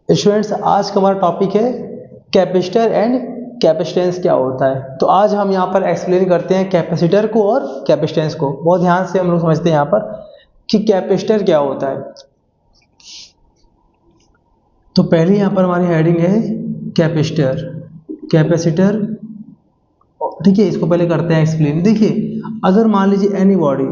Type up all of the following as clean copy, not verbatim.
Students, आज का हमारा टॉपिक है कैपेसिटर एंड कैपेसिटेंस क्या होता है। तो आज हम यहाँ पर एक्सप्लेन करते हैं कैपेसिटर को और कैपेसिटेंस को। बहुत ध्यान से हम लोग समझते हैं यहाँ पर कि कैपेसिटर क्या होता है। तो पहले यहाँ पर हमारी हेडिंग है कैपेसिटर, कैपेसिटर, ठीक है। इसको पहले करते हैं एक्सप्लेन। देखिए, अगर मान लीजिए any body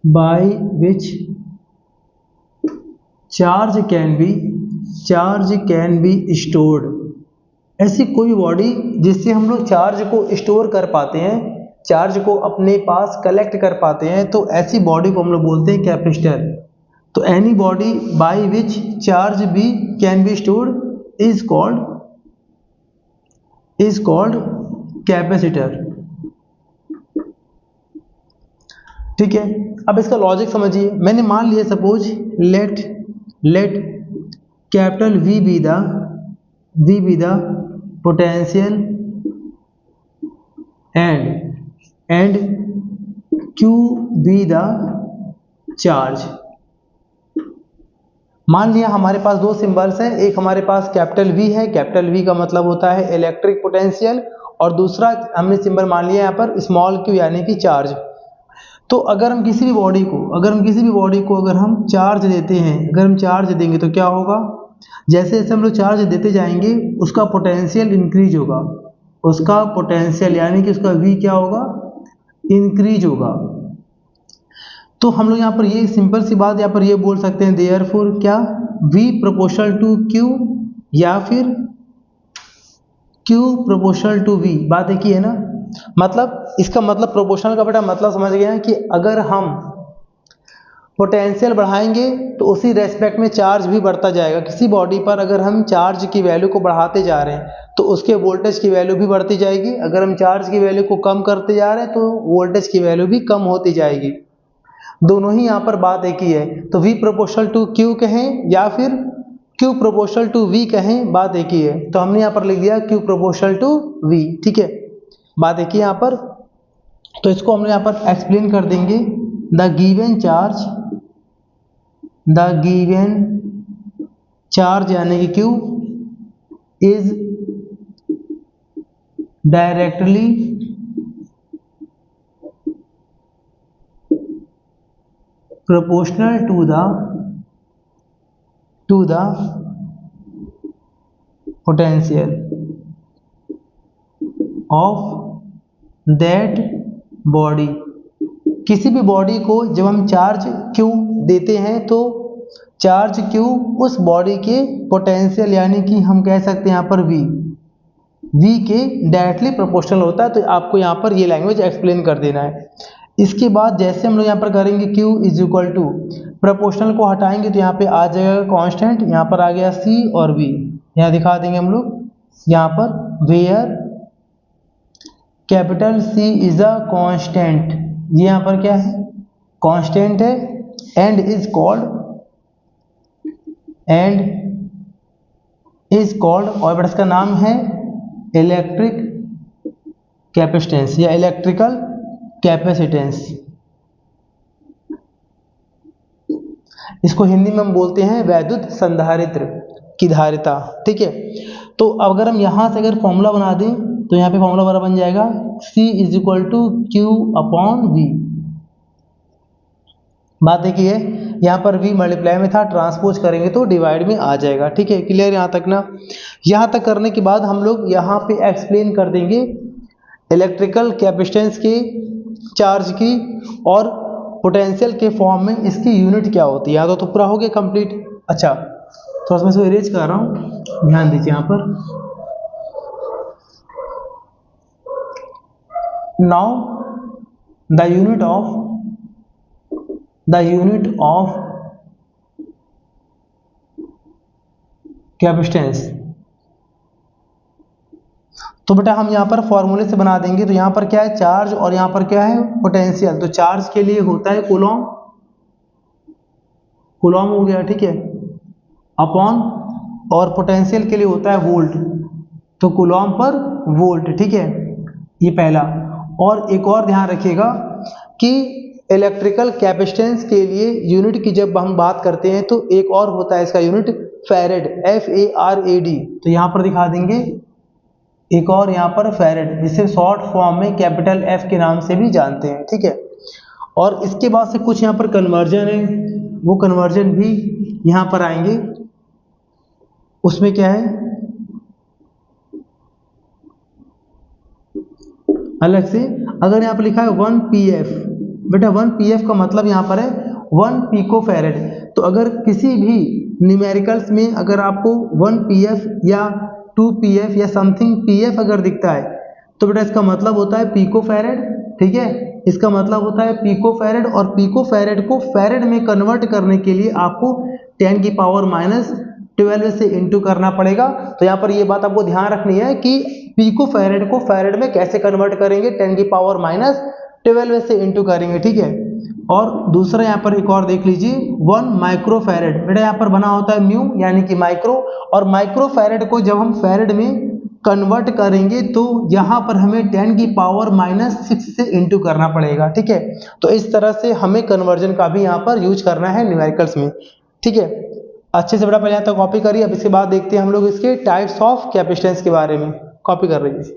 by which charge can be stored, ऐसी कोई बॉडी जिससे हम लोग चार्ज को स्टोर कर पाते हैं, चार्ज को अपने पास कलेक्ट कर पाते हैं, तो ऐसी बॉडी को हम लोग बोलते हैं कैपेसिटर। तो any body by which charge भी can be stored is called capacitor, ठीक है। अब इसका लॉजिक समझिए। मैंने मान लिया suppose let capital V be the potential and Q be the charge. मान लिया हमारे पास दो सिंबल्स हैं, एक हमारे पास कैपिटल V है, कैपिटल V का मतलब होता है इलेक्ट्रिक पोटेंशियल, और दूसरा हमने सिंबल मान लिया यहाँ पर स्मॉल q यानी कि चार्ज। तो अगर हम किसी भी बॉडी को अगर हम चार्ज देते हैं, अगर हम चार्ज देंगे तो क्या होगा, जैसे जैसे हम लोग चार्ज देते जाएंगे उसका पोटेंशियल इंक्रीज होगा, उसका पोटेंशियल यानी कि उसका V क्या होगा, इंक्रीज होगा। तो हम लोग यहाँ पर ये सिंपल सी बात यहाँ पर ये बोल सकते हैं देयरफॉर क्या, V प्रोपोर्शनल टू Q या फिर Q प्रोपोर्शनल टू V। बात एक ही है ना, मतलब इसका मतलब प्रोपोर्शनल का बेटा मतलब समझ गए हैं कि अगर हम पोटेंशियल बढ़ाएंगे तो उसी रेस्पेक्ट में चार्ज भी बढ़ता जाएगा। किसी बॉडी पर अगर हम चार्ज की वैल्यू को बढ़ाते जा रहे हैं तो उसके वोल्टेज की वैल्यू भी बढ़ती जाएगी, अगर हम चार्ज की वैल्यू को कम करते जा रहे हैं तो वोल्टेज की वैल्यू भी कम होती जाएगी। दोनों ही यहाँ पर बात एक ही है। तो V प्रोपोर्शनल टू Q कहें या फिर Q प्रोपोर्शनल टू V कहें, बात एक ही है। तो हमने यहाँ पर लिख दिया Q प्रोपोर्शनल टू V, ठीक है, बात एक ही यहाँ पर। तो इसको हम यहाँ पर एक्सप्लेन कर देंगे। द गिवन चार्ज यानी कि Q is directly proportional to the potential of that body। किसी भी बॉडी को जब हम चार्ज Q देते हैं तो चार्ज Q उस बॉडी के पोटेंशियल यानी कि हम कह सकते हैं यहाँ पर V के डायरेक्टली प्रोपोर्शनल होता है। तो आपको यहाँ पर ये लैंग्वेज एक्सप्लेन कर देना है। इसके बाद जैसे हम लोग यहाँ पर करेंगे Q is equal to, proportional को हटाएंगे तो यहाँ पे आ जाएगा कांस्टेंट, यहाँ पर आ गया C और V, यहाँ दिखा देंगे हम लोग यहाँ पर where capital C is a constant, ये यहाँ पर क्या है, कांस्टेंट है, एंड इज कॉल्ड और इसका नाम है इलेक्ट्रिक कैपेसिटेंस या इलेक्ट्रिकल कैपेसिटेंस। इसको हिंदी में हम बोलते हैं वैद्युत संधारित्र की धारिता, ठीक है। तो अगर हम यहाँ से अगर फॉर्मूला बना दें तो यहाँ पे फॉर्मूला बड़ा बन जाएगा C is equal to Q upon V। बात देखिए है, यहाँ पर V मल्टीप्लाई में था, ट्रांसपोज करेंगे तो डिवाइड में आ जाएगा, ठीक है। क्लियर यहाँ तक ना। यहाँ तक करने के बाद हम लोग यहाँ पे एक्सप्लेन कर देंगे इलेक्ट्रिकल कैपेसिटेंस के चार्ज की और पोटेंशियल के फॉर्म में इसकी यूनिट क्या होती है। यहाँ तो पूरा हो गया कंप्लीट। अच्छा, थोड़ा सा मैं इसको इरेज कर रहा हूँ, ध्यान दीजिए यहाँ पर। Now the unit of capacitance, तो बेटा हम यहाँ पर फॉर्मूले से बना देंगे। तो यहाँ पर क्या है, चार्ज, और यहाँ पर क्या है, पोटेंशियल। तो चार्ज के लिए होता है कूलॉम हो गया, ठीक है, अपॉन, और पोटेंशियल के लिए होता है वोल्ट, तो कूलॉम पर वोल्ट, ठीक है, ये पहला। और एक और ध्यान रखिएगा कि इलेक्ट्रिकल कैपेसिटेंस के लिए यूनिट की जब हम बात करते हैं तो एक और होता है इसका यूनिट फैरेड, FARAD। तो यहाँ पर दिखा देंगे एक और यहाँ पर फैरेड, जिसे शॉर्ट फॉर्म में कैपिटल F के नाम से भी जानते हैं, ठीक है। और इसके बाद से कुछ यहाँ पर कन्वर्जन है, वो कन्वर्जन भी यहाँ पर आएंगे। उसमें क्या है अलग से, अगर यहाँ पर लिखा है 1 PF, बेटा 1 PF का मतलब यहाँ पर है 1 पिको फैरेड। तो अगर किसी भी न्यूमेरिकल्स में अगर आपको 1 PF या 2 PF या समथिंग PF अगर दिखता है तो बेटा इसका मतलब होता है पिको फैरेड, ठीक है। इसका मतलब होता है पिको फैरेड, और पिको फैरेड को फैरेड में कन्वर्ट करने के लिए आपको 10 की पावर माइनस 12 से इंटू करना पड़ेगा। तो यहाँ पर ये बात आपको ध्यान रखनी है कि पिको फैरेड को फैरेड में कैसे कन्वर्ट करेंगे, 10 की पावर माइनस 12 से इंटू करेंगे, ठीक है। और दूसरा यहाँ पर एक और देख लीजिए 1 माइक्रो फैरेड, बेटा यहाँ पर बना होता है म्यू यानी कि माइक्रो, और माइक्रो फैरेड को जब हम फैरेड में कन्वर्ट करेंगे तो यहाँ पर हमें 10 की पावर माइनस 6 से इंटू करना पड़ेगा, ठीक है। तो इस तरह से हमें कन्वर्जन का भी यहाँ पर यूज करना है न्यूमेरिकल्स में, ठीक है। अच्छे से बेटा पहले यहाँ तक कॉपी करिए। अब इसके बाद देखते हैं हम लोग इसके टाइप्स ऑफ कैपेसिटेंस के बारे में। कॉपी कर रही है।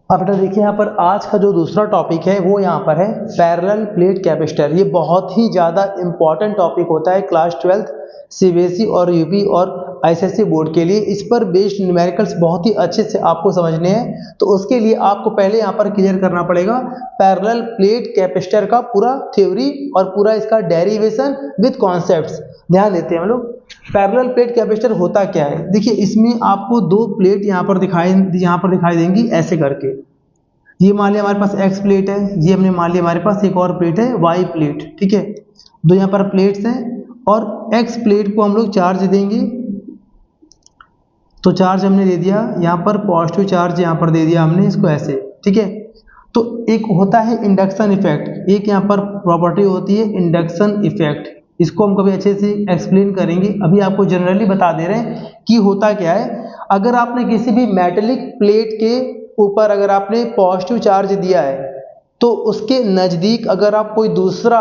अब बेटा देखिए यहाँ पर आज का जो दूसरा टॉपिक है वो यहाँ पर है पैरेलल प्लेट कैपेसिटर। ये बहुत ही ज़्यादा इंपॉर्टेंट टॉपिक होता है क्लास 12th CBSE और UP और ICSE बोर्ड के लिए। इस पर बेस्ड न्यूमेरिकल्स बहुत ही अच्छे से आपको समझने हैं, तो उसके लिए आपको पहले यहाँ पर क्लियर करना पड़ेगा पैरेलल प्लेट कैपेसिटर का पूरा थ्योरी और पूरा इसका डेरिवेशन विद कॉन्सेप्ट्स। ध्यान देते हैं हम लोग। पैरेलल प्लेट कैपेसिटर होता क्या है, देखिए इसमें आपको दो प्लेट यहाँ पर दिखाई देंगी ऐसे करके। ये मान लिया हमारे पास X प्लेट है, ये हमने मान लिया हमारे पास एक और प्लेट है Y प्लेट, ठीक है। दो यहाँ पर प्लेट्स हैं और X प्लेट को हम लोग चार्ज देंगे। तो चार्ज हमने दे दिया यहाँ पर, पॉजिटिव चार्ज यहाँ पर दे दिया हमने इसको ऐसे, ठीक है। तो एक होता है इंडक्शन इफेक्ट, एक यहाँ पर प्रॉपर्टी होती है इंडक्शन इफेक्ट। इसको हम कभी अच्छे से एक्सप्लेन करेंगे, अभी आपको जनरली बता दे रहे हैं कि होता क्या है। अगर आपने किसी भी मेटेलिक प्लेट के ऊपर अगर आपने पॉजिटिव चार्ज दिया है तो उसके नज़दीक अगर आप कोई दूसरा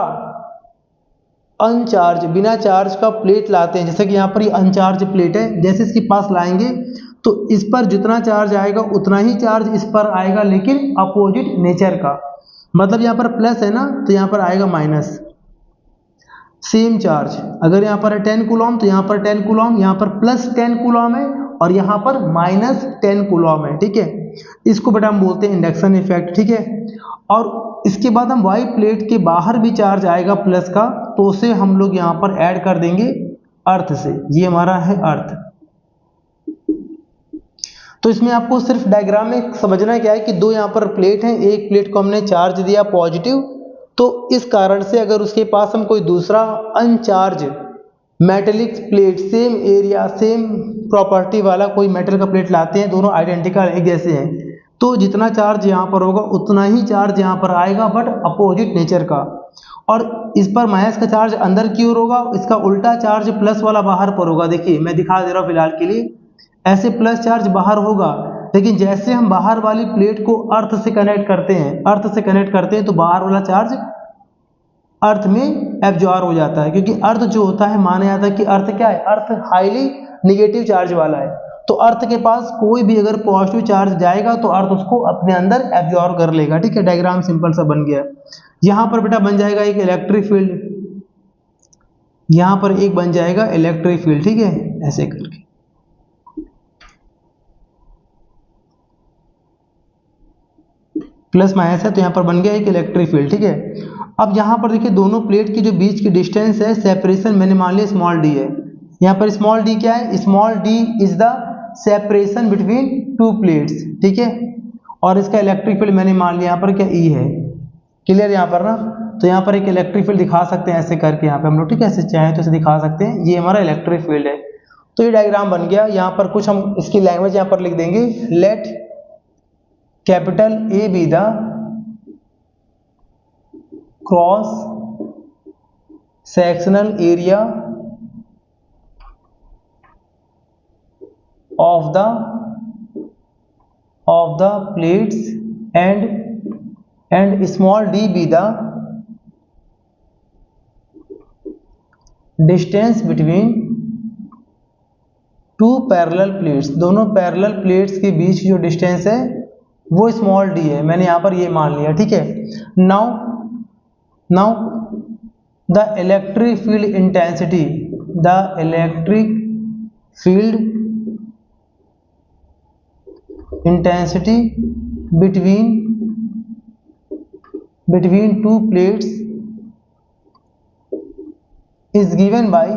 अनचार्ज बिना चार्ज का प्लेट लाते हैं, जैसे कि यहाँ पर ये अनचार्ज प्लेट है, जैसे इसके पास लाएंगे तो इस पर जितना चार्ज आएगा उतना ही चार्ज इस पर आएगा, लेकिन अपोजिट नेचर का। मतलब यहाँ पर प्लस है ना तो यहाँ पर आएगा माइनस। सेम चार्ज अगर यहाँ पर है 10 कूलॉम तो यहाँ पर 10 कूलॉम, यहाँ पर प्लस 10 कूलॉम है और यहाँ पर माइनस 10 कूलॉम है, ठीक है। इसको बेटा हम बोलते हैं इंडक्शन इफेक्ट, ठीक है। और इसके बाद हम वाई प्लेट के बाहर भी चार्ज आएगा प्लस का, तो उसे हम लोग यहाँ पर ऐड कर देंगे अर्थ से। ये हमारा है अर्थ। तो इसमें आपको सिर्फ डायग्राम में समझना क्या है कि दो यहाँ पर प्लेट हैं, एक प्लेट को हमने चार्ज दिया पॉजिटिव, तो इस कारण से अगर उसके पास हम कोई दूसरा अनचार्ज metallic plate same area same property वाला कोई मेटल का प्लेट लाते हैं, दोनों आइडेंटिकल एक जैसे हैं, तो जितना चार्ज यहाँ पर होगा उतना ही चार्ज यहाँ पर आएगा बट अपोजिट नेचर का। और इस पर माइनस का चार्ज अंदर की ओर होगा, इसका उल्टा चार्ज प्लस वाला बाहर पर होगा। देखिए मैं दिखा दे रहा हूँ फिलहाल के लिए, ऐसे प्लस चार्ज बाहर होगा, लेकिन जैसे हम बाहर वाली प्लेट को अर्थ से कनेक्ट करते हैं तो बाहर वाला चार्ज अर्थ में एब्जॉर्ब हो जाता है, क्योंकि अर्थ जो होता है माना जाता है कि अर्थ क्या है, अर्थ हाईली निगेटिव चार्ज वाला है। तो अर्थ के पास कोई भी अगर पॉजिटिव चार्ज जाएगा तो अर्थ उसको अपने अंदर एब्जॉर्ब कर लेगा, ठीक है। डायग्राम सिंपल सा बन गया। यहाँ पर बेटा बन जाएगा एक इलेक्ट्रिक फील्ड, यहाँ पर एक बन जाएगा इलेक्ट्रिक फील्ड, ठीक है, ऐसे करके। प्लस माइनस है तो यहाँ पर बन गया एक इलेक्ट्रिक फील्ड, ठीक है। अब यहाँ पर देखिए दोनों प्लेट की जो बीच की डिस्टेंस है, सेपरेशन मैंने मान लिया स्मॉल डी है। यहाँ पर स्मॉल डी क्या है, small D is the separation between two plates, ठीक है। और इसका इलेक्ट्रिक फील्ड मैंने मान लिया यहाँ पर क्या ई है, क्लियर यहाँ पर ना। तो यहाँ पर एक इलेक्ट्रिक फील्ड दिखा सकते हैं ऐसे करके यहाँ पे हम लोग, ठीक है, ऐसे चाहे तो इसे दिखा सकते हैं, ये हमारा इलेक्ट्रिक फील्ड है। तो ये डायग्राम बन गया। यहाँ पर कुछ हम इसकी लैंग्वेज यहाँ पर लिख देंगे, let capital A be the cross sectional area of the of the plates and small d be the distance between two parallel plates, दोनों पैरेलल प्लेट्स के बीच जो डिस्टेंस है वो स्मॉल डी है, मैंने यहाँ पर ये मान लिया, ठीक है। Now the electric field intensity, the electric field intensity between to plates is given by,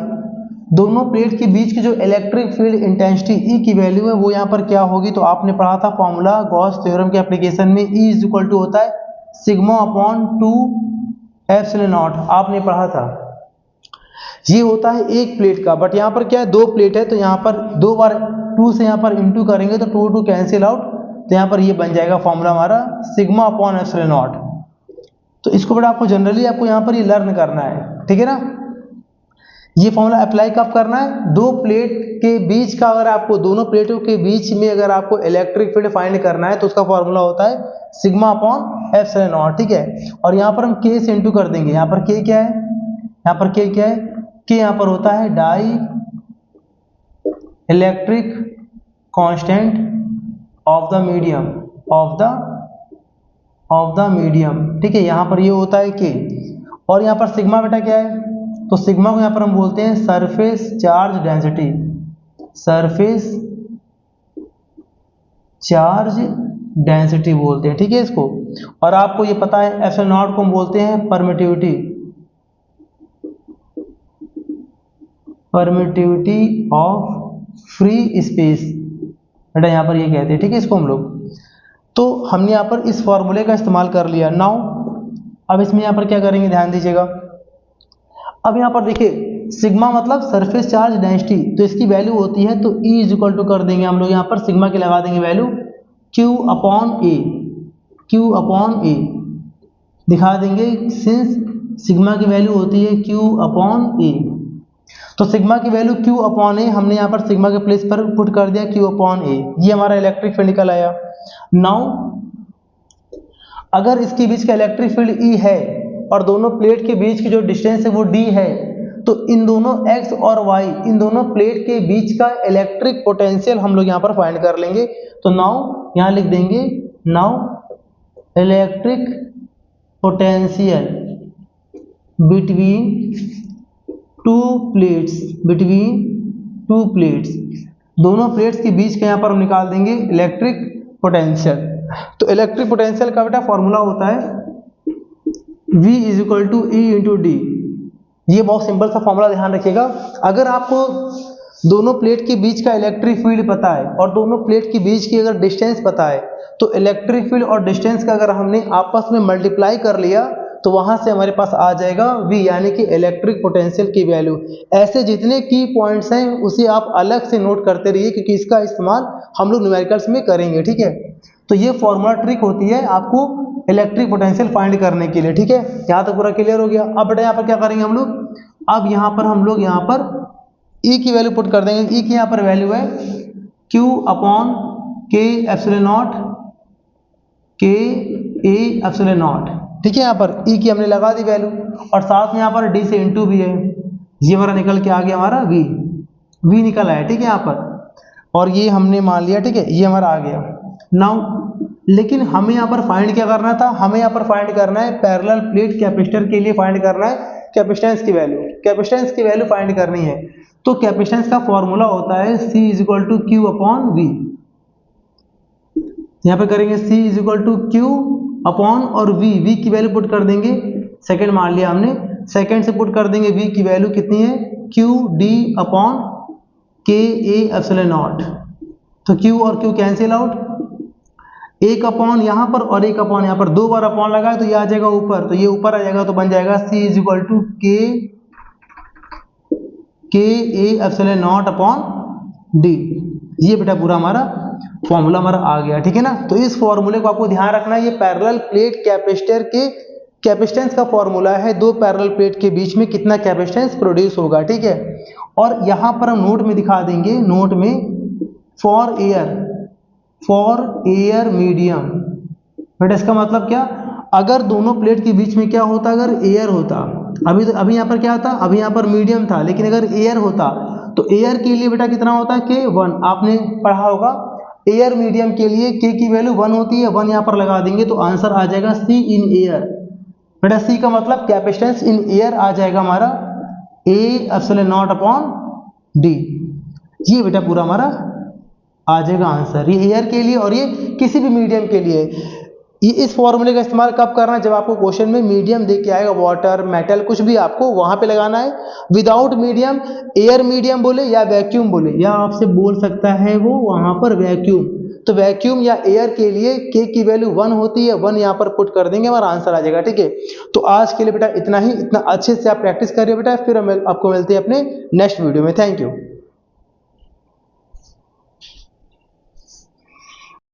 दोनों प्लेट के बीच की जो इलेक्ट्रिक फील्ड इंटेंसिटी ई की वैल्यू है वो यहाँ पर क्या होगी, तो आपने पढ़ा था फॉर्मूला गॉस थ्योरम के एप्लीकेशन में, ई इज इक्वल टू होता है सिग्मा अपॉन 2 एप्सिलॉन नॉट, आपने पढ़ा था। ये होता है एक प्लेट का, बट यहाँ पर क्या है, दो प्लेट है, तो यहाँ पर दो बार 2 से यहाँ पर इंटू करेंगे तो 2 कैंसिल आउट, तो यहाँ पर ये बन जाएगा फॉर्मूला हमारा सिग्मा अपॉन एप्सिलॉन नॉट। तो इसको बड़ा आपको जनरली आपको यहाँ पर ये लर्न करना है, ठीक है ना। ये फॉर्मूला अप्लाई कब करना है, दो प्लेट के बीच का, अगर आपको दोनों प्लेटों के बीच में अगर आपको इलेक्ट्रिक फील्ड फाइंड करना है तो उसका फॉर्मूला होता है सिग्मा अपॉन एप्सिलॉन नॉट, ठीक है। और यहाँ पर हम के से इंटू कर देंगे, यहाँ पर के क्या है, यहाँ पर के क्या है, के यहाँ पर होता है dielectric constant of the medium, of the medium, ठीक है। यहाँ पर ये होता है के, और यहाँ पर सिग्मा बेटा क्या है, तो सिग्मा को यहाँ पर हम बोलते हैं surface charge density, surface charge density बोलते हैं, ठीक है इसको। और आपको ये पता है एप्सिलॉन नॉट को हम बोलते हैं permittivity, permittivity of free space, बेटा यहाँ पर ये कहते हैं, ठीक है इसको हम लोग। तो हमने यहाँ पर इस फॉर्मूले का इस्तेमाल कर लिया। नाउ अब इसमें यहाँ पर क्या करेंगे, ध्यान दीजिएगा। अब यहाँ पर देखिए सिग्मा मतलब सरफेस चार्ज डेंसिटी, तो इसकी वैल्यू होती है, तो ई इज इक्वल टू कर देंगे हम लोग यहाँ पर सिग्मा की लगा देंगे वैल्यू क्यू अपॉन ए, क्यू अपॉन ए दिखा देंगे, सिंस सिग्मा की वैल्यू होती है क्यू अपॉन ए, तो सिग्मा की वैल्यू क्यू अपॉन ए हमने यहाँ पर सिग्मा के प्लेस पर पुट कर दिया क्यू अपॉन ए, ये हमारा इलेक्ट्रिक फील्ड निकल आया। नाउ अगर इसके बीच का इलेक्ट्रिक फील्ड ई है और दोनों प्लेट के बीच की जो डिस्टेंस है वो डी है, तो इन दोनों एक्स और वाई, इन दोनों प्लेट के बीच का इलेक्ट्रिक पोटेंशियल हम लोग यहाँ पर फाइंड कर लेंगे। तो नाउ यहाँ लिख देंगे, now electric potential between two plates, between two plates, दोनों प्लेट्स के बीच का यहाँ पर हम निकाल देंगे इलेक्ट्रिक पोटेंशियल। तो इलेक्ट्रिक पोटेंशियल का बेटा फॉर्मूला होता है V is equal to E into D, ये बहुत सिंपल सा फॉर्मूला ध्यान रखिएगा। अगर आपको दोनों प्लेट के बीच का इलेक्ट्रिक फील्ड पता है और दोनों प्लेट के बीच की अगर डिस्टेंस पता है, तो इलेक्ट्रिक फील्ड और डिस्टेंस का अगर हमने आपस में मल्टीप्लाई कर लिया तो वहां से हमारे पास आ जाएगा V, यानी कि इलेक्ट्रिक पोटेंशियल की वैल्यू। ऐसे जितने की पॉइंट्स हैं उसे आप अलग से नोट करते रहिए, क्योंकि इसका इस्तेमाल हम लोग न्यूमेरिकल्स में करेंगे, ठीक है। तो ये फॉर्मूला ट्रिक होती है आपको इलेक्ट्रिक पोटेंशियल फाइंड करने के लिए, ठीक है। यहाँ तक पूरा क्लियर हो गया। अब बेटा यहाँ पर क्या करेंगे हम लोग, अब यहाँ पर हम लोग यहाँ पर E की वैल्यू पुट कर देंगे। E की यहाँ पर वैल्यू है Q अपॉन के एप्सिलॉन नॉट, के ए एप्सिलॉन नॉट, ठीक है। यहाँ पर E की हमने लगा दी वैल्यू, और साथ में यहाँ पर D से इंटू भी है, ये हमारा निकल के आ गया हमारा V निकल आया, ठीक है यहाँ पर, और ये हमने मान लिया, ठीक है, ये हमारा आ गया। नाउ लेकिन हमें यहाँ पर फाइंड क्या करना था, हमें यहाँ पर फाइंड करना है पैरेलल प्लेट कैपेसिटर के लिए फाइंड करना है कैपेसिटेंस की वैल्यू, कैपेसिटेंस की वैल्यू फाइंड करनी है। तो कैपेसिटेंस का फॉर्मूला होता है C is equal to Q upon V, यहाँ पे करेंगे C is equal to Q upon और V की वैल्यू पुट कर देंगे, सेकेंड मान लिया हमने, सेकेंड से पुट कर देंगे V की वैल्यू कितनी है, क्यू डी अपॉन के ए एप्सिलॉन नॉट, तो Q और Q कैंसिल आउट, एक अपॉन यहाँ पर और एक अपॉन यहाँ पर, दो बार अपॉन लगाए तो ये आ जाएगा ऊपर, तो ये ऊपर आ जाएगा, तो बन जाएगा C इज इक्वल टू के A epsilon not upon D. ये बेटा पूरा हमारा फॉर्मूला हमारा आ गया, ठीक है ना। तो इस फॉर्मूले को आपको ध्यान रखना है, ये पैरेलल प्लेट कैपेसिटर के कैपेसिटेंस का फॉर्मूला है, दो पैरेलल प्लेट के बीच में कितना कैपेसिटेंस प्रोड्यूस होगा, ठीक है। और यहाँ पर हम नोट में दिखा देंगे, नोट में for air, for air medium. बेटा इसका मतलब क्या, अगर दोनों प्लेट के बीच में क्या होता, अगर एयर होता, अभी यहाँ पर क्या था, अभी यहाँ पर मीडियम था, लेकिन अगर एयर होता तो एयर के लिए बेटा कितना होता है, K1। आपने पढ़ा होगा एयर मीडियम के लिए K की वैल्यू 1 होती है, 1 यहाँ पर लगा देंगे तो आंसर आ जाएगा C इन एयर। बेटा C का मतलब कैपेसिटेंस इन एयर आ जाएगा हमारा A epsilon not upon D। ये बेटा पूरा हमारा आ जाएगा आंसर, ये एयर के लिए और ये किसी भी मीडियम के लिए। ये इस फॉर्मूले का इस्तेमाल कब करना है, जब आपको क्वेश्चन में मीडियम दे के आएगा, वाटर, मेटल, कुछ भी, आपको वहां पे लगाना है। विदाउट मीडियम एयर मीडियम बोले या वैक्यूम बोले, या आपसे बोल सकता है वो वहां पर वैक्यूम, तो वैक्यूम या एयर के लिए K की वैल्यू 1 होती है, 1 यहाँ पर पुट कर देंगे, हमारा आंसर आ जाएगा। ठीक है, तो आज के लिए बेटा इतना ही, इतना अच्छे से आप प्रैक्टिस करिए बेटा, फिर हम आपको मिलते हैं अपने नेक्स्ट वीडियो में। Thank you.